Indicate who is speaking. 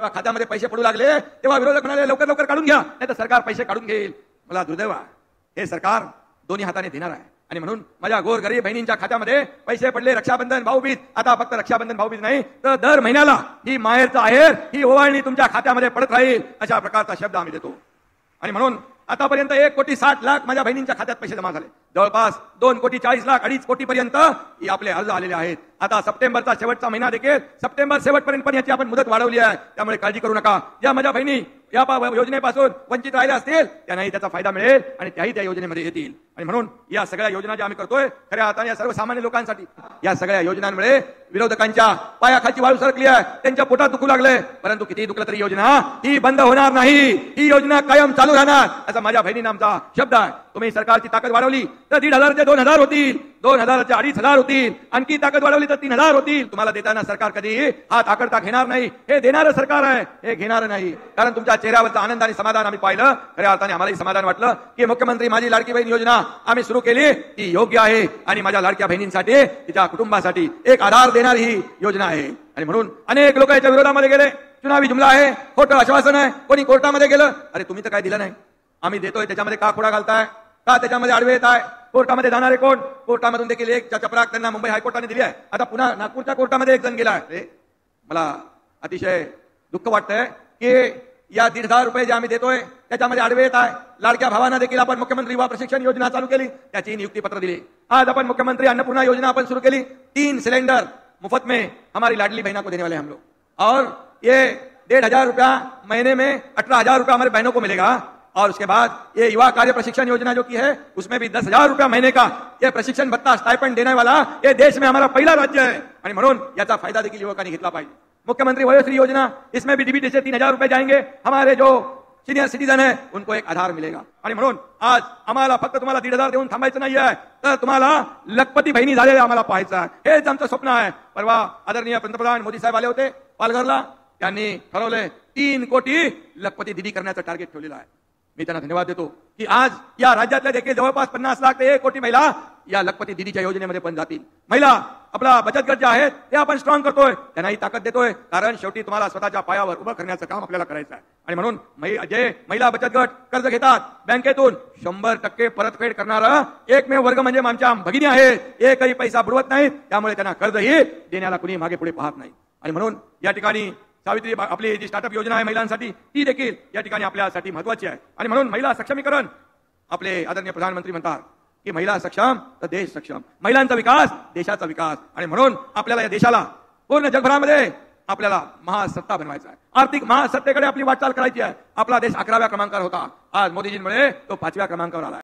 Speaker 1: तेव्हा खात्यामध्ये पैसे पडू लागले तेव्हा विरोधक म्हणाले लवकर लवकर काढून घ्या, नाही तर सरकार पैसे काढून घेईल. मला दुर्दैव आहे, हे सरकार दोन्ही हाताने देणार आहे. आणि म्हणून माझ्या गोरगरीब बहिणींच्या खात्यामध्ये पैसे पडले. रक्षाबंधन भाऊबीज, आता फक्त रक्षाबंधन भाऊबीज नाही तर दर महिन्याला ही माहेरचा आहेर, ही ओवाळणी तुमच्या खात्यामध्ये पडत राहील, अशा प्रकारचा शब्द आम्ही देतो. आणि म्हणून आतापर्यंत 1,60,00,000 माझ्या बहिणींच्या खात्यात पैसे जमा झाले. जवळपास 2,40,00,000 2.5 कोटी पर्यंत आपले अर्ज आलेले आहेत. आता सप्टेंबरचा शेवटचा महिना देखील, सप्टेंबर शेवटपर्यंत पण याची आपण मुदत वाढवली आहे. त्यामुळे काळजी करू नका. ज्या माझ्या बहिणी या योजनेपासून वंचित राहिल्या असतील त्यांनाही त्याचा फायदा मिळेल आणि त्याही त्या योजनेमध्ये येतील. आणि म्हणून या सगळ्या योजना ज्या आम्ही करतोय खऱ्या अर्थाने या सर्वसामान्य लोकांसाठी, या सगळ्या योजनांमुळे विरोधकांच्या पायाखालची वाळू सरकली आहे, त्यांच्या पोटात दुखू लागले. परंतु किती दुखलं तरी योजना ही बंद होणार नाही, ही योजना कायम चालू राहणार, असा माझ्या बहिणींना आमचा शब्द आहे. तुम्ही सरकारची ताकद वाढवली तर 1,500 ते 2,000 होतील, 2,000 ते 2,500 होतील, आणखी ताकद वाढवली तर 3,000 होतील. तुम्हाला देताना सरकार कधी हात आकडता घेणार नाही. हे देणारं सरकार आहे, हे घेणार नाही. कारण तुमच्या चेहऱ्यावरचा आनंद आणि समाधान आम्ही पाहिलं. खऱ्या अर्थाने आम्हालाही समाधान वाटलं की मुख्यमंत्री माझी लाडकी बहीण योजना आम्ही सुरू केली, ती योग्य आहे आणि माझ्या लाडक्या बहिणींसाठी, तिच्या कुटुंबासाठी एक आधार देणारी ही योजना आहे. आणि म्हणून अनेक लोक याच्या विरोधामध्ये गेले. चुनावी जुमला आहे, खोटं आश्वासन आहे, कोणी कोर्टामध्ये गेलं, अरे तुम्ही तर काय दिलं नाही, आम्ही देतोय त्याच्यामध्ये का खोडा घालताय, का त्याच्यामध्ये आडवे येत आहे. कोर्टामध्ये जाणारे कोण, कोर्टामधून देखील एक चपराक त्यांना मुंबई हायकोर्टाने दिली आहे. आता पुन्हा नागपूरच्या कोर्टामध्ये एक जण गेला आहे. मला अतिशय दुःख वाटतंय की या 1,500 रुपये जे आम्ही देतोय त्याच्यामध्ये आडवे येत आहे. लाडक्या भावांना देखील आपण मुख्यमंत्री युवा प्रशिक्षण योजना चालू केली, त्याची नियुक्तीपत्र दिली. आज आपण मुख्यमंत्री अन्नपूर्णा योजना आपण शुरू केली. 3 सिलेंडर मुफ्त में हमारी लाडली बहना को देने वाले हम लोग, और ये 1,500 रुपया महीने में 18,000 रुपया हमारे बहनों को मिलेगा. और उसके बाद ये युवा कार्य प्रशिक्षण योजना जो की है उसमें भी 10,000 रुपया महीने का ये प्रशिक्षण भत्ता स्टाइपेंड देने वाला ये देश में हमारा पहिला राज्य है. आणि म्हणून याचा फायदा देखील युवकांनी घेतला पाहिजे. मुख्यमंत्री वयोश्री योजना, इसमें भी डीबीटी से 3,000 रुपए जाएंगे. हमारे जो सीनियर सिटीजन है उनको एक आधार मिलेगा. आणि म्हणून आज आम्हाला फक्त तुम्हाला 1,500 देऊन थांबायचं नाही आहे, तर तुम्हाला लखपती बहिणी झालेल्या आम्हाला पाहायचं आहे. हेच आमचं स्वप्न आहे. परवा आदरणीय पंतप्रधान मोदी साहेब आले होते पालघरला. त्यांनी ठरवलंय 3 कोटी लखपती दिदी करण्याचं टार्गेट ठेवलेलं आहे. मी त्यांना धन्यवाद देतो की आज या राज्यातल्या देखील जवळपास 50 लाख ते 1 कोटी महिला या लखपती दिदीच्या योजनेमध्ये पण जातील. महिला आपला बचत गट जे आहेत ते आपण स्ट्रॉंग करतोय, त्यांनाही ताकद देतोय. कारण शेवटी तुम्हाला स्वतःच्या पायावर उभं करण्याचं काम आपल्याला करायचं आहे. आणि म्हणून जे महिला बचत गट कर्ज घेतात बँकेतून 100% परतफेड करणारा एकमेव वर्ग म्हणजे आमच्या भगिनी आहेत. एकही पैसा बुडवत नाहीत, त्यामुळे त्यांना कर्जही देण्याला कुणी मागे पुढे पाहत नाही. आणि म्हणून या ठिकाणी सावित्री आपली जी स्टार्टअप योजना आहे महिलांसाठी, ती देखील या ठिकाणी आपल्यासाठी महत्वाची आहे. आणि म्हणून महिला सक्षमीकरण, आपले आदरणीय प्रधानमंत्री म्हणतात की महिला सक्षम तर देश सक्षम, महिलांचा विकास देशाचा विकास. आणि म्हणून आपल्याला या देशाला पूर्ण जगभरामध्ये आपल्याला महासत्ता बनवायचा आहे. आर्थिक महासत्तेकडे आपली वाटचाल करायची आहे. आपला देश 11व्या क्रमांकावर होता, आज मोदीजींमुळे तो 5व्या क्रमांकावर आला.